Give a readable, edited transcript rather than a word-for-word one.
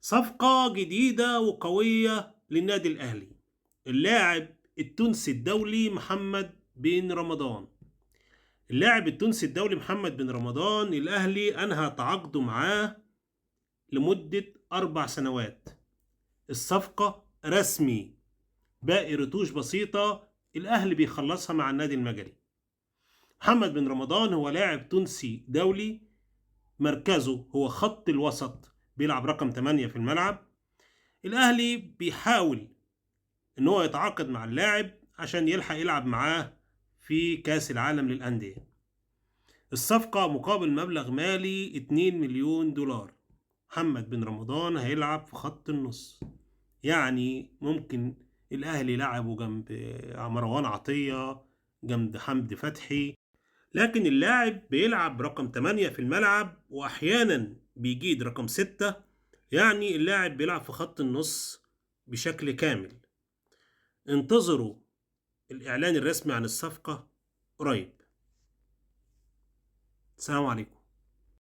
صفقة جديدة وقوية للنادي الأهلي. اللاعب التونسي الدولي محمد بن رمضان. اللاعب التونسي الدولي محمد بن رمضان الأهلي أنهى تعاقده معاه لمدة 4 سنوات. الصفقة رسمي، باقي رتوش بسيطة الأهلي بيخلصها مع النادي المجري. محمد بن رمضان هو لاعب تونسي دولي، مركزه هو خط الوسط، بيلعب رقم 8 في الملعب. الأهلي بيحاول ان هو يتعاقد مع اللاعب عشان يلحق يلعب معاه في كأس العالم للأندية. الصفقة مقابل مبلغ مالي 2 مليون دولار. محمد بن رمضان هيلعب في خط النص، يعني ممكن الأهلي لعبه جنب مروان عطية، جنب حمدي فتحي، لكن اللاعب بيلعب رقم 8 في الملعب وأحيانا بيجيد رقم 6، يعني اللاعب بيلعب في خط النص بشكل كامل. انتظروا الإعلان الرسمي عن الصفقة قريب. السلام عليكم.